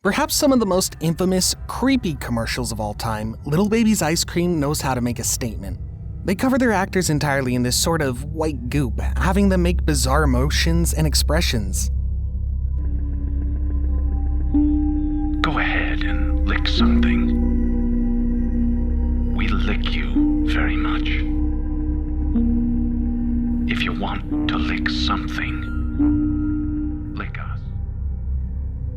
Perhaps some of the most infamous, creepy commercials of all time, Little Baby's Ice Cream knows how to make a statement. They cover their actors entirely in this sort of white goop, having them make bizarre emotions and expressions. Go ahead and lick something. We lick you very much. If you want to lick something, lick us.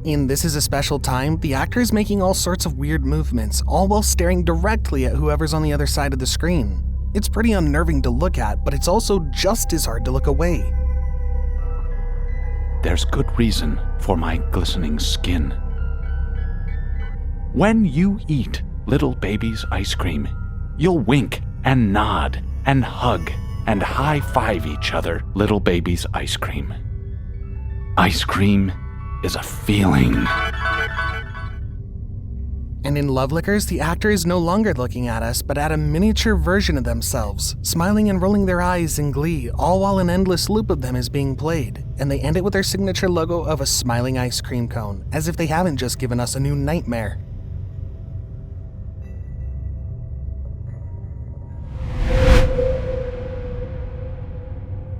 In This Is a Special Time, the actor is making all sorts of weird movements, all while staring directly at whoever's on the other side of the screen. It's pretty unnerving to look at, but it's also just as hard to look away. There's good reason for my glistening skin. When you eat Little Baby's ice cream, you'll wink and nod and hug and high-five each other Little Baby's ice cream. Ice cream is a feeling. And in Love Lickers, the actor is no longer looking at us, but at a miniature version of themselves, smiling and rolling their eyes in glee, all while an endless loop of them is being played, and they end it with their signature logo of a smiling ice cream cone, as if they haven't just given us a new nightmare.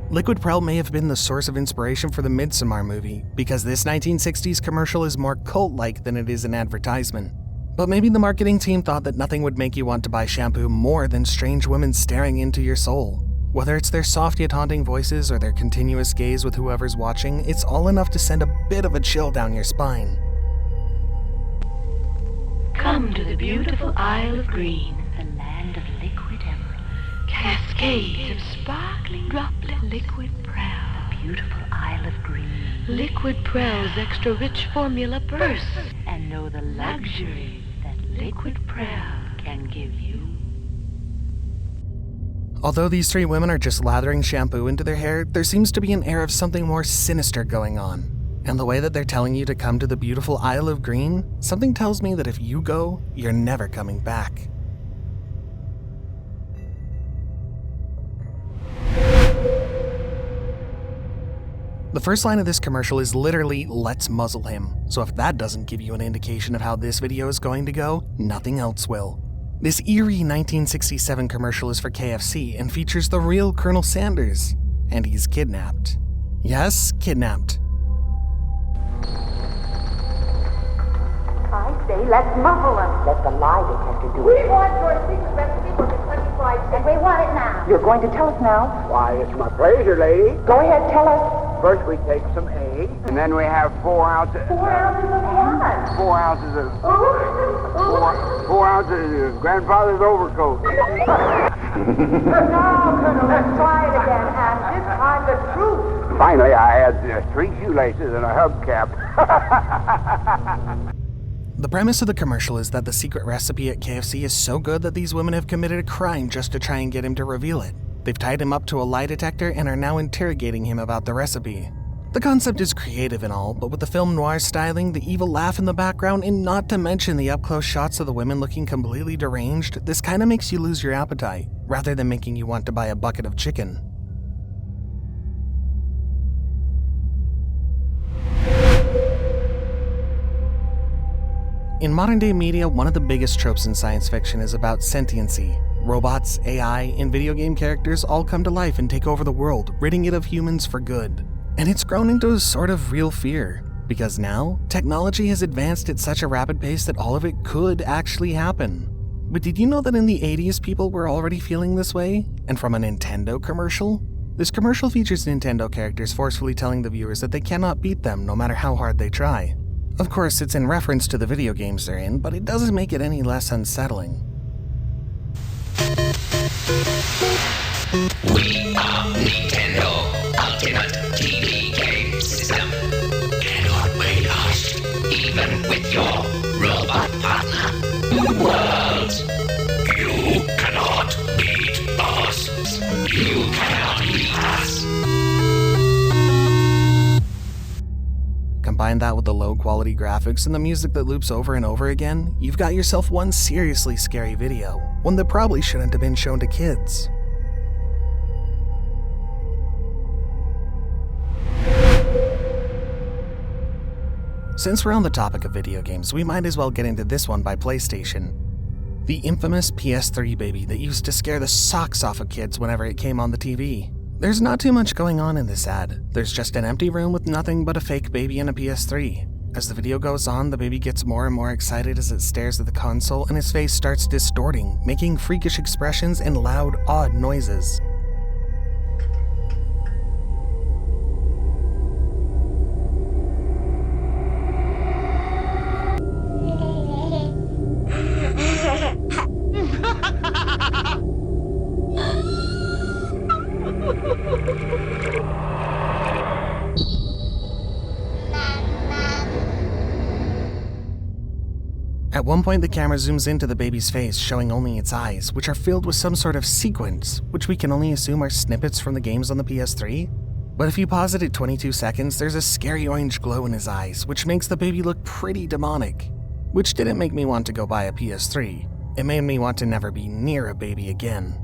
Liquid Prell may have been the source of inspiration for the Midsommar movie, because this 1960s commercial is more cult-like than it is an advertisement. But maybe the marketing team thought that nothing would make you want to buy shampoo more than strange women staring into your soul. Whether it's their soft yet haunting voices or their continuous gaze with whoever's watching, it's all enough to send a bit of a chill down your spine. Come to the beautiful Isle of Green, the land of liquid emerald, cascades of sparkling droplet liquid Prell. The beautiful Isle of Green. Liquid Prell's extra rich formula bursts, and know the luxury that liquid Prell can give you. Although these three women are just lathering shampoo into their hair, there seems to be an air of something more sinister going on. And the way that they're telling you to come to the beautiful Isle of Green, something tells me that if you go, you're never coming back. The first line of this commercial is literally, "Let's muzzle him," so if that doesn't give you an indication of how this video is going to go, nothing else will. This eerie 1967 commercial is for KFC and features the real Colonel Sanders, and he's kidnapped. Yes, kidnapped. I say, let's muzzle him. Let the lie detector do it. We want your secret recipe for Kentucky Fried Chicken. And we want it now. You're going to tell us now? Why, it's my pleasure, lady. Go ahead, tell us. First we take some eggs, and then we have 4 ounces... 4 ounces of what? 4 ounces of... Ooh. 4 ounces of grandfather's overcoat. Now, Colonel, let's try it again, and this time the truth. Finally, I add 3 shoelaces and a hubcap. The premise of the commercial is that the secret recipe at KFC is so good that these women have committed a crime just to try and get him to reveal it. They've tied him up to a lie detector and are now interrogating him about the recipe. The concept is creative and all, but with the film noir styling, the evil laugh in the background, and not to mention the up-close shots of the women looking completely deranged, this kinda makes you lose your appetite, rather than making you want to buy a bucket of chicken. In modern-day media, one of the biggest tropes in science fiction is about sentiency. Robots, AI, and video game characters all come to life and take over the world, ridding it of humans for good. And it's grown into a sort of real fear, because now, technology has advanced at such a rapid pace that all of it could actually happen. But did you know that in the 80s people were already feeling this way? And from a Nintendo commercial? This commercial features Nintendo characters forcefully telling the viewers that they cannot beat them no matter how hard they try. Of course, it's in reference to the video games they're in, but it doesn't make it any less unsettling. We are Nintendo Ultimate TV Game System. Cannot beat us, even with your robot partner. Worlds. You cannot beat us. You cannot beat us. Combine that with the low-quality graphics and the music that loops over and over again, you've got yourself one seriously scary video, one that probably shouldn't have been shown to kids. Since we're on the topic of video games, we might as well get into this one by PlayStation. The infamous PS3 baby that used to scare the socks off of kids whenever it came on the TV. There's not too much going on in this ad. There's just an empty room with nothing but a fake baby and a PS3. As the video goes on, the baby gets more and more excited as it stares at the console and his face starts distorting, making freakish expressions and loud, odd noises. At one point, the camera zooms into the baby's face, showing only its eyes, which are filled with some sort of sequence, which we can only assume are snippets from the games on the PS3. But if you pause it at 22 seconds, there's a scary orange glow in his eyes, which makes the baby look pretty demonic. Which didn't make me want to go buy a PS3. It made me want to never be near a baby again.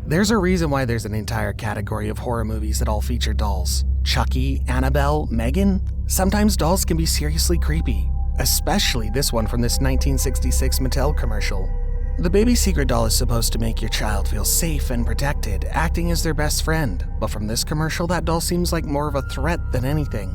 There's a reason why there's an entire category of horror movies that all feature dolls. Chucky, Annabelle, Megan. Sometimes dolls can be seriously creepy, especially this one from this 1966 Mattel commercial. The baby secret doll is supposed to make your child feel safe and protected, acting as their best friend, but from this commercial that doll seems like more of a threat than anything.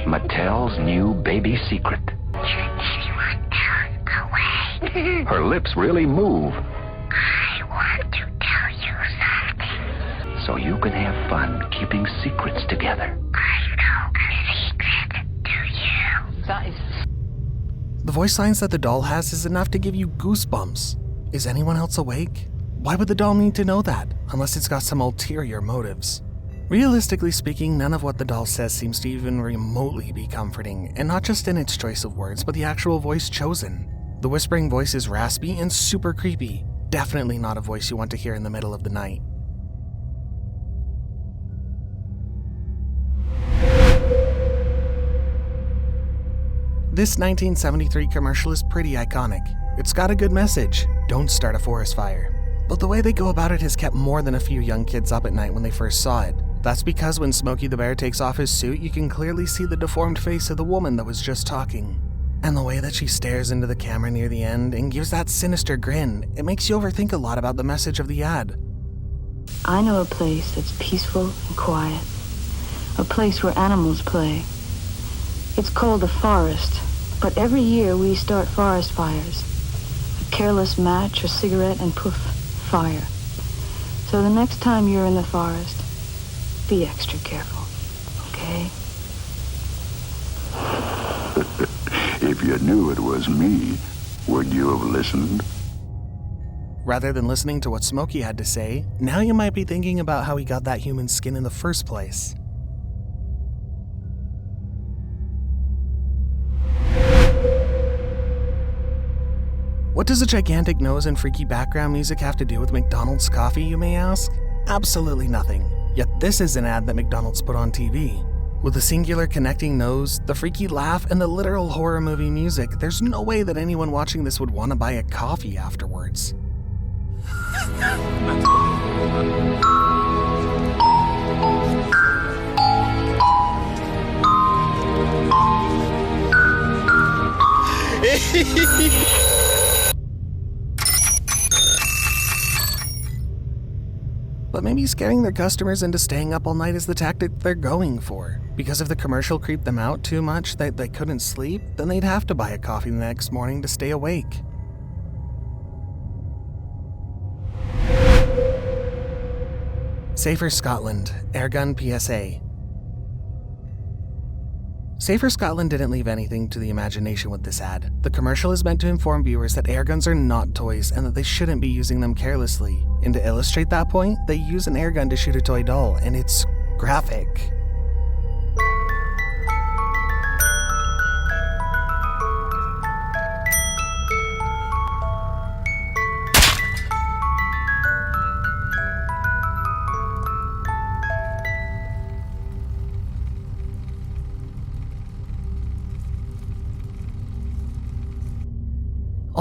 Mattel's new baby secret. Should anyone else away? Her lips really move, I want to tell you something. so you can have fun keeping secrets together. I know a secret. Do you? That is... The voice lines that the doll has is enough to give you goosebumps. Is anyone else awake? Why would the doll need to know that, unless it's got some ulterior motives? Realistically speaking, none of what the doll says seems to even remotely be comforting, and not just in its choice of words, but the actual voice chosen. The whispering voice is raspy and super creepy. Definitely not a voice you want to hear in the middle of the night. This 1973 commercial is pretty iconic. It's got a good message: don't start a forest fire. But the way they go about it has kept more than a few young kids up at night when they first saw it. That's because when Smokey the Bear takes off his suit, you can clearly see the deformed face of the woman that was just talking. And the way that she stares into the camera near the end and gives that sinister grin, it makes you overthink a lot about the message of the ad. I know a place that's peaceful and quiet. A place where animals play. It's called the forest, but every year we start forest fires. A careless match or cigarette and poof, fire. So the next time you're in the forest, be extra careful, okay? If you knew it was me, would you have listened? Rather than listening to what Smokey had to say, now you might be thinking about how he got that human skin in the first place. What does a gigantic nose and freaky background music have to do with McDonald's Coffee, you may ask? Absolutely nothing. Yet this is an ad that McDonald's put on TV. With a singular connecting nose, the freaky laugh, and the literal horror movie music, there's no way that anyone watching this would want to buy a coffee afterwards. But maybe scaring their customers into staying up all night is the tactic they're going for. Because if the commercial creeped them out too much that they couldn't sleep, then they'd have to buy a coffee the next morning to stay awake. Safer Scotland, Air Gun PSA. Safer Scotland didn't leave anything to the imagination with this ad. The commercial is meant to inform viewers that air guns are not toys and that they shouldn't be using them carelessly. And to illustrate that point, they use an air gun to shoot a toy doll, and it's graphic.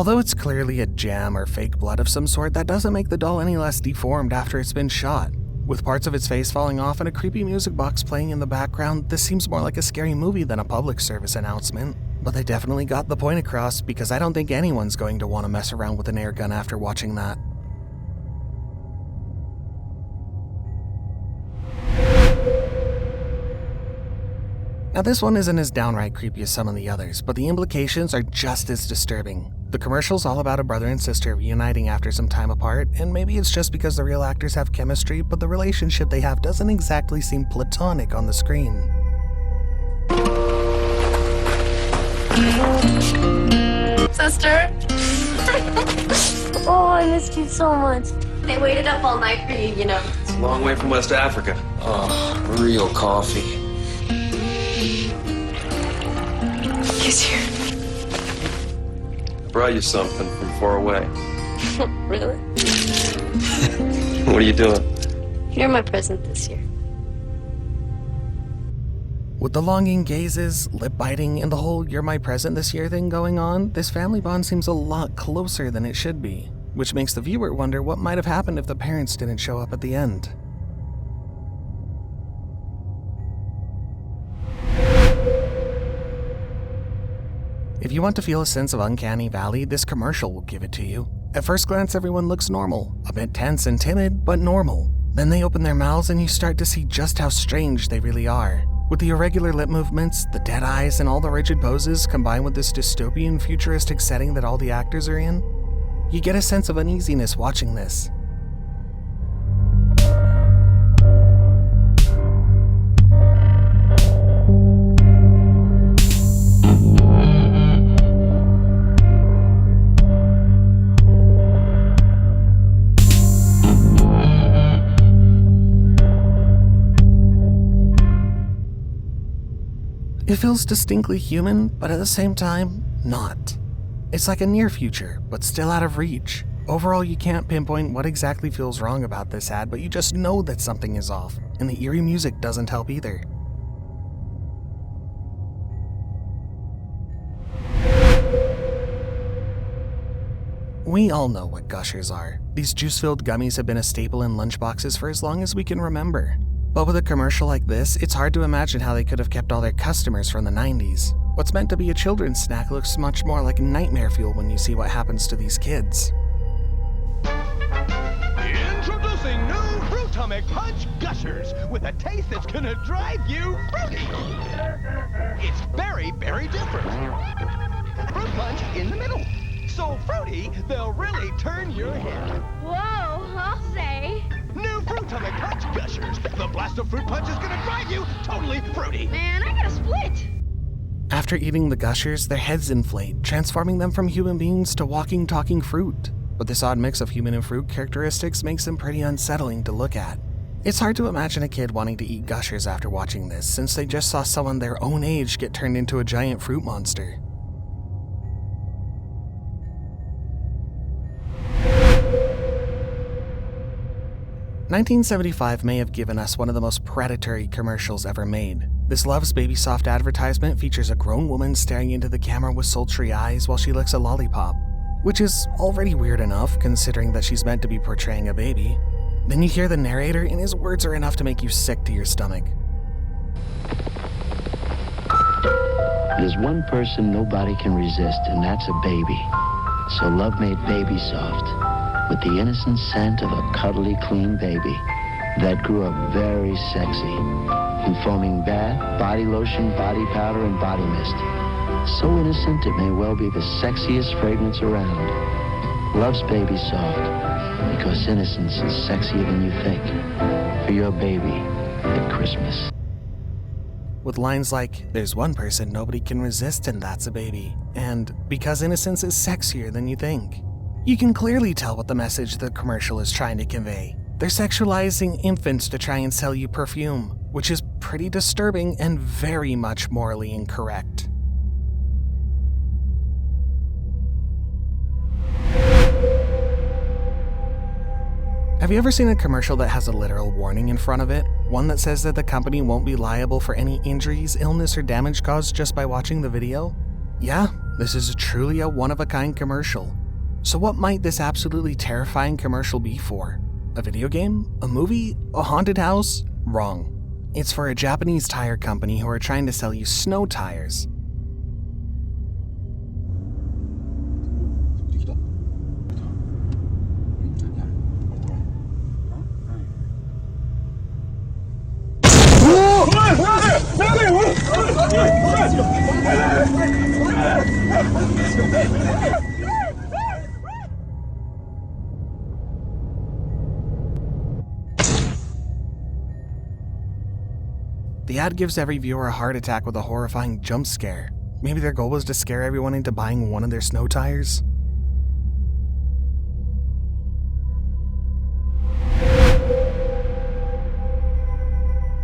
Although it's clearly a jam or fake blood of some sort, that doesn't make the doll any less deformed after it's been shot. With parts of its face falling off and a creepy music box playing in the background, this seems more like a scary movie than a public service announcement. But they definitely got the point across, because I don't think anyone's going to want to mess around with an air gun after watching that. Now this one isn't as downright creepy as some of the others, but the implications are just as disturbing. The commercial's all about a brother and sister reuniting after some time apart, and maybe it's just because the real actors have chemistry, but the relationship they have doesn't exactly seem platonic on the screen. Sister? Oh, I missed you so much. They waited up all night for you, you know. It's a long way from West Africa. Oh, real coffee. Kiss here. Brought you something from far away. Really? What are you doing? You're my present this year. With the longing gazes, lip biting, and the whole "you're my present this year" thing going on, this family bond seems a lot closer than it should be, which makes the viewer wonder what might have happened if the parents didn't show up at the end. If you want to feel a sense of uncanny valley, this commercial will give it to you. At first glance, everyone looks normal, a bit tense and timid, but normal. Then they open their mouths and you start to see just how strange they really are. With the irregular lip movements, the dead eyes, and all the rigid poses combined with this dystopian futuristic setting that all the actors are in, you get a sense of uneasiness watching this. It feels distinctly human, but at the same time, not. It's like a near future, but still out of reach. Overall, you can't pinpoint what exactly feels wrong about this ad, but you just know that something is off, and the eerie music doesn't help either. We all know what Gushers are. These juice-filled gummies have been a staple in lunchboxes for as long as we can remember. But with a commercial like this, it's hard to imagine how they could have kept all their customers from the 90s. What's meant to be a children's snack looks much more like nightmare fuel when you see what happens to these kids. Introducing new Fruitomic Punch Gushers with a taste that's gonna drive you fruity. It's very, very different. Fruit punch in the middle. So fruity, they'll really turn your head. Whoa, I'll say. New Fruitomic Punch Gushers. The blast of fruit punch is gonna drive you totally fruity. Man, I gotta split. After eating the Gushers, their heads inflate, transforming them from human beings to walking, talking fruit. But this odd mix of human and fruit characteristics makes them pretty unsettling to look at. It's hard to imagine a kid wanting to eat Gushers after watching this, since they just saw someone their own age get turned into a giant fruit monster. "1975 may have given us one of the most predatory commercials ever made. This Love's BABYSOFT advertisement features a grown woman staring into the camera with sultry eyes while she licks a lollipop, which is already weird enough considering that she's meant to be portraying a baby. Then you hear the narrator and his words are enough to make you sick to your stomach. There's one person nobody can resist, and that's a baby. So love made BABYSOFT. With the innocent scent of a cuddly, clean baby that grew up very sexy, informing bath, body lotion, body powder, and body mist. So innocent it may well be the sexiest fragrance around. Love's BABYSOFT, because innocence is sexier than you think. For your baby at Christmas. With lines like, "There's one person nobody can resist and that's a baby," and "because innocence is sexier than you think." You can clearly tell what the message the commercial is trying to convey. They're sexualizing infants to try and sell you perfume, which is pretty disturbing and very much morally incorrect. Have you ever seen a commercial that has a literal warning in front of it? One that says that the company won't be liable for any injuries, illness, or damage caused just by watching the video? Yeah, This is truly a one-of-a-kind commercial. So what might this absolutely terrifying commercial be for? A video game? A movie? A haunted house? Wrong. It's for a Japanese tire company who are trying to sell you snow tires. The ad gives every viewer a heart attack with a horrifying jump scare. Maybe their goal was to scare everyone into buying one of their snow tires?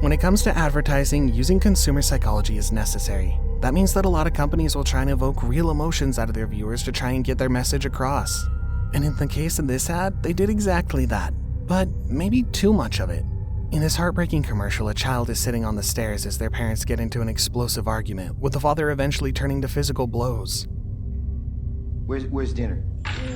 When it comes to advertising, using consumer psychology is necessary. That means that a lot of companies will try and evoke real emotions out of their viewers to try and get their message across. And in the case of this ad, they did exactly that, but maybe too much of it. In this heartbreaking commercial, a child is sitting on the stairs as their parents get into an explosive argument, with the father eventually turning to physical blows. Where's dinner?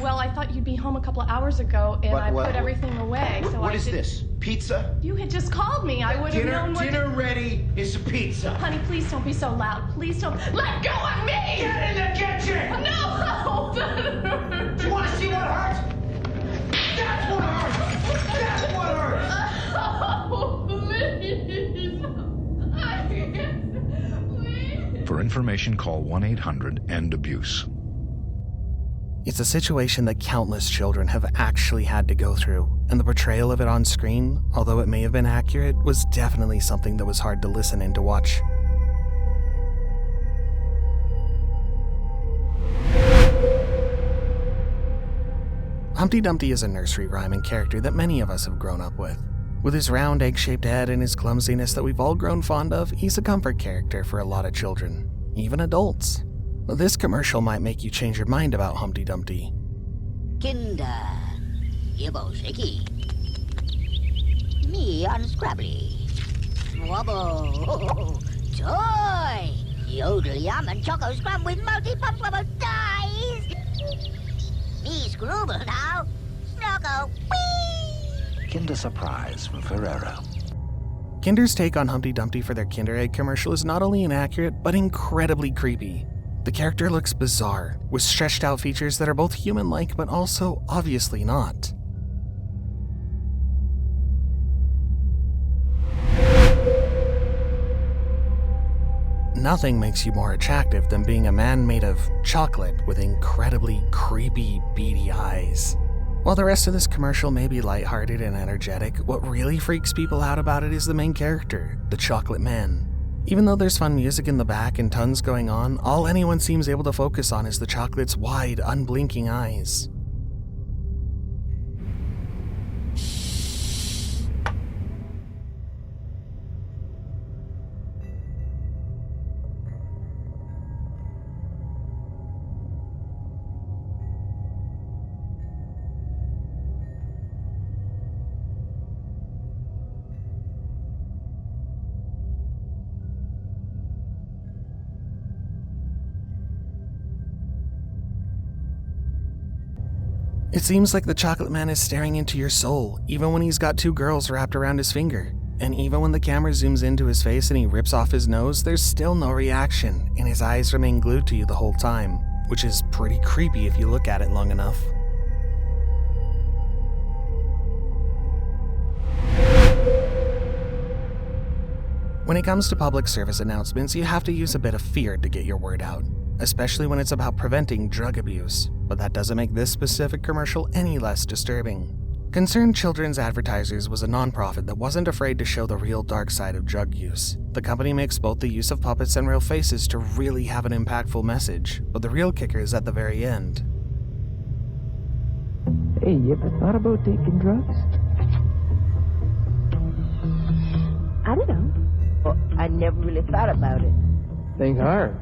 Well, I thought you'd be home a couple of hours ago, and I put everything away. What is this? Pizza? You had just called me. I would have known what... Dinner ready is pizza. Honey, please don't be so loud. Please don't... Let go of me! Get in the kitchen! No! That hurts. Do you want to see what hurts? That's what hurts! That's what hurts! Oh, please. Please. For information, call 1-800-END-ABUSE. It's a situation that countless children have actually had to go through, and the portrayal of it on screen, although it may have been accurate, was definitely something that was hard to listen and to watch. Humpty Dumpty is a nursery rhyme and character that many of us have grown up with. With his round, egg-shaped head and his clumsiness that we've all grown fond of, he's a comfort character for a lot of children, even adults. This commercial might make you change your mind about Humpty Dumpty. Kinder, Yibbo Shaky, me unscrabbly, Wobble, Toy, Yodel Yum and Choco Scrum with multi-pumpable dice. Me Scrooble now, Snuggle, whee! Kinder Surprise from Ferrero. Kinder's take on Humpty Dumpty for their Kinder Egg commercial is not only inaccurate, but incredibly creepy. The character looks bizarre, with stretched out features that are both human-like but also obviously not. Nothing makes you more attractive than being a man made of chocolate with incredibly creepy, beady eyes. While the rest of this commercial may be lighthearted and energetic, what really freaks people out about it is the main character, the chocolate man. Even though there's fun music in the back and tons going on, all anyone seems able to focus on is the chocolate's wide, unblinking eyes. It seems like the chocolate man is staring into your soul, even when he's got two girls wrapped around his finger. And even when the camera zooms into his face and he rips off his nose, there's still no reaction, and his eyes remain glued to you the whole time, which is pretty creepy if you look at it long enough. When it comes to public service announcements, you have to use a bit of fear to get your word out, especially when it's about preventing drug abuse, but that doesn't make this specific commercial any less disturbing. Concerned Children's Advertisers was a nonprofit that wasn't afraid to show the real dark side of drug use. The company makes both the use of puppets and real faces to really have an impactful message, but the real kicker is at the very end. Hey, you ever thought about taking drugs? I don't know. Well, I never really thought about it. Think hard.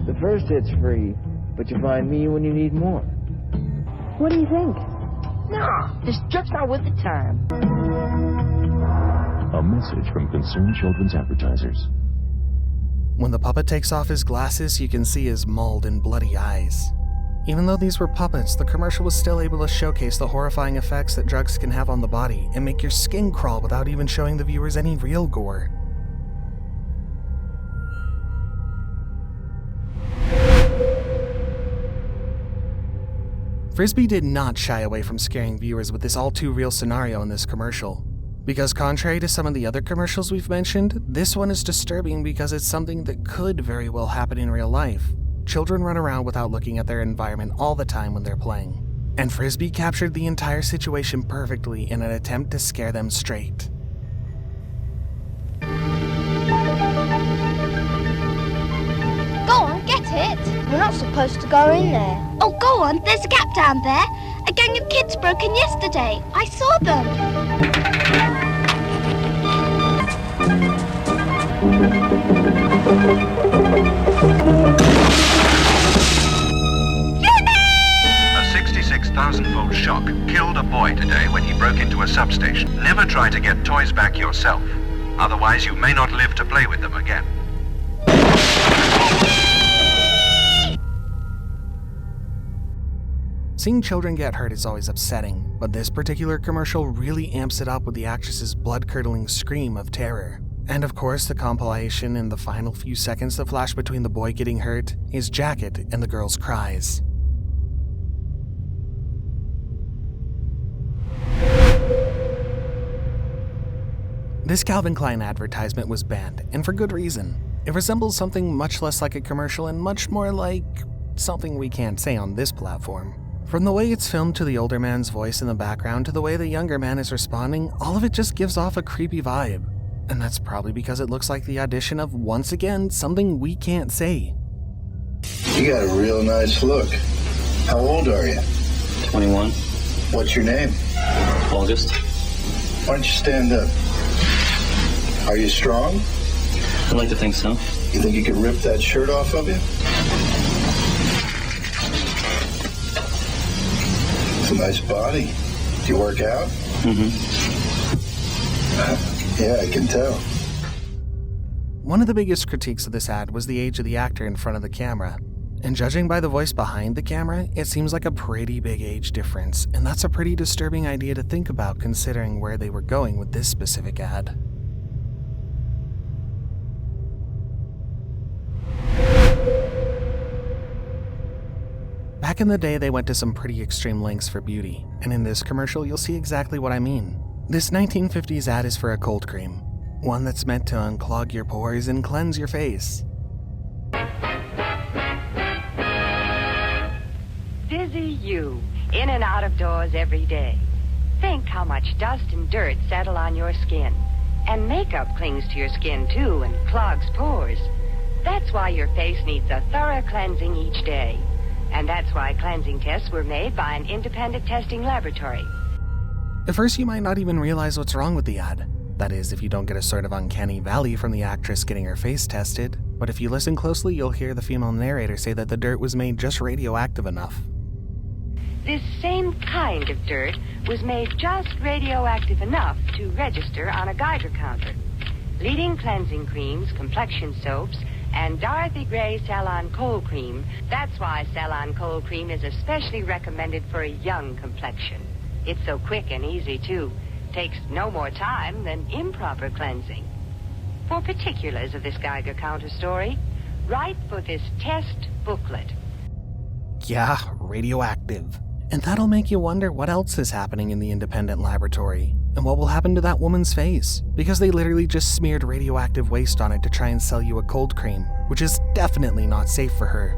The first hit's free, but you find me when you need more. What do you think? Nah, this drug's not worth the time. A message from Concerned Children's Advertisers. When the puppet takes off his glasses, you can see his mauled and bloody eyes. Even though these were puppets, the commercial was still able to showcase the horrifying effects that drugs can have on the body and make your skin crawl without even showing the viewers any real gore. Frisbee did not shy away from scaring viewers with this all-too-real scenario in this commercial. Because contrary to some of the other commercials we've mentioned, this one is disturbing because it's something that could very well happen in real life. Children run around without looking at their environment all the time when they're playing. And Frisbee captured the entire situation perfectly in an attempt to scare them straight. Go on, get it. We're not supposed to go in there. Oh, go on, there's a gap down there. A gang of kids broke in yesterday. I saw them. A 66,000-volt shock killed a boy today when he broke into a substation. Never try to get toys back yourself. Otherwise, you may not live to play with them again. Seeing children get hurt is always upsetting, but this particular commercial really amps it up with the actress's blood-curdling scream of terror. And of course, the compilation in the final few seconds that flash between the boy getting hurt, his jacket, and the girl's cries. This Calvin Klein advertisement was banned, and for good reason. It resembles something much less like a commercial and much more like something we can't say on this platform. From the way it's filmed to the older man's voice in the background to the way the younger man is responding, all of it just gives off a creepy vibe. And that's probably because it looks like the audition of, once again, something we can't say. You got a real nice look. How old are you? 21. What's your name? August. Why don't you stand up? Are you strong? I'd like to think so. You think you could rip that shirt off of you? It's a nice body. Do you work out? Mm-hmm. Yeah, I can tell. One of the biggest critiques of this ad was the age of the actor in front of the camera. And judging by the voice behind the camera, it seems like a pretty big age difference, and that's a pretty disturbing idea to think about considering where they were going with this specific ad. Back in the day, they went to some pretty extreme lengths for beauty, and in this commercial you'll see exactly what I mean. This 1950s ad is for a cold cream, one that's meant to unclog your pores and cleanse your face. Busy you, in and out of doors every day. Think how much dust and dirt settle on your skin. And makeup clings to your skin too and clogs pores. That's why your face needs a thorough cleansing each day. And that's why cleansing tests were made by an independent testing laboratory. At first, you might not even realize what's wrong with the ad. That is, if you don't get a sort of uncanny valley from the actress getting her face tested. But if you listen closely, you'll hear the female narrator say that the dirt was made just radioactive enough. This same kind of dirt was made just radioactive enough to register on a Geiger counter. Leading cleansing creams, complexion soaps, and Dorothy Gray Salon Cold Cream. That's why Salon Cold Cream is especially recommended for a young complexion. It's so quick and easy, too. Takes no more time than improper cleansing. For particulars of this Geiger counter story, write for this test booklet. Yeah, radioactive. And that'll make you wonder what else is happening in the independent laboratory, and what will happen to that woman's face, because they literally just smeared radioactive waste on it to try and sell you a cold cream, which is definitely not safe for her.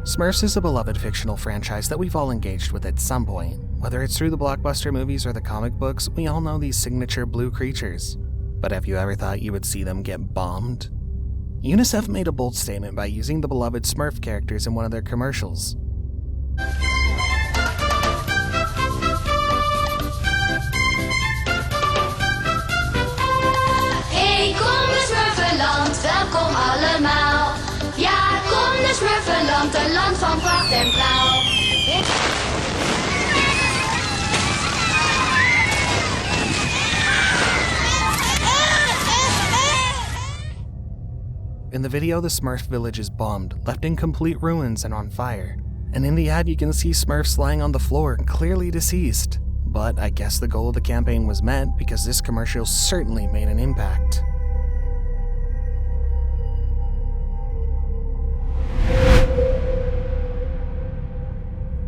Smurfs is a beloved fictional franchise that we've all engaged with at some point. Whether it's through the blockbuster movies or the comic books, we all know these signature blue creatures. But have you ever thought you would see them get bombed? UNICEF made a bold statement by using the beloved Smurf characters in one of their commercials. Hey, kom naar Smurfenland, welkom allemaal. Ja, kom naar Smurfenland, een land van pracht en blauw. In the video, the Smurf village is bombed, left in complete ruins and on fire. And in the ad, you can see Smurfs lying on the floor, clearly deceased. But I guess the goal of the campaign was met because this commercial certainly made an impact.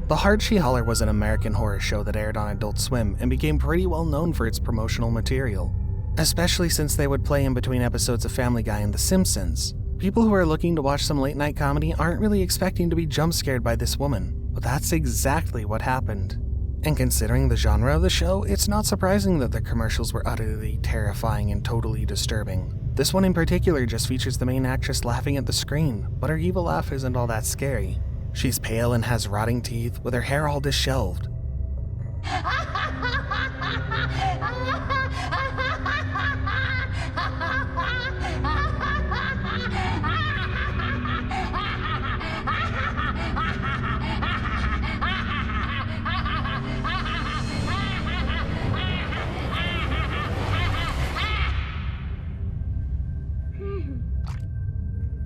The Hard She Holler was an American horror show that aired on Adult Swim and became pretty well known for its promotional material, especially since they would play in between episodes of Family Guy and The Simpsons. People who are looking to watch some late night comedy aren't really expecting to be jump scared by this woman, but that's exactly what happened. And considering the genre of the show, it's not surprising that the commercials were utterly terrifying and totally disturbing. This one in particular just features the main actress laughing at the screen, but her evil laugh isn't all that scary. She's pale and has rotting teeth, with her hair all disheveled.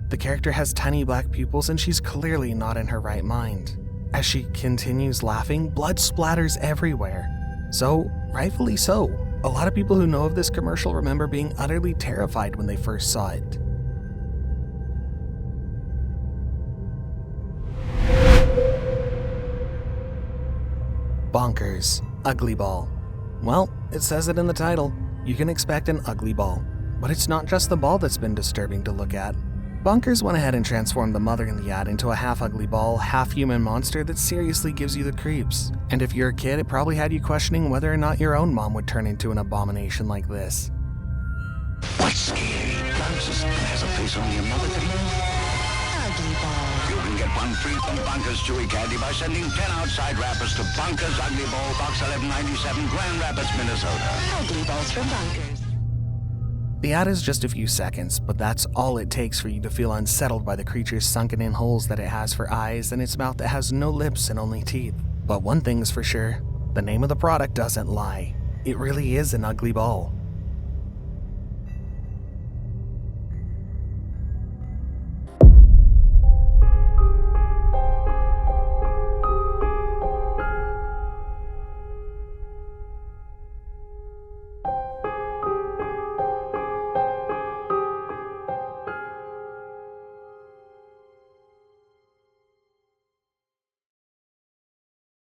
The character has tiny black pupils and she's clearly not in her right mind. As she continues laughing, blood splatters everywhere. So, rightfully so, a lot of people who know of this commercial remember being utterly terrified when they first saw it. Bonkers, ugly ball. Well, it says it in the title. You can expect an ugly ball. But it's not just the ball that's been disturbing to look at. Bonkers went ahead and transformed the mother in the ad into a half-ugly ball, half-human monster that seriously gives you the creeps. And if you're a kid, it probably had you questioning whether or not your own mom would turn into an abomination like this. What's scary? Bonkers has a face only a mother can know. Ugly ball. You can get one free from Bonkers Chewy Candy by sending 10 outside wrappers to Bonkers Ugly Ball, Box 1197, Grand Rapids, Minnesota. Ugly balls from Bonkers. The ad is just a few seconds, but that's all it takes for you to feel unsettled by the creature's sunken-in holes that it has for eyes and its mouth that has no lips and only teeth. But one thing's for sure, the name of the product doesn't lie. It really is an ugly ball.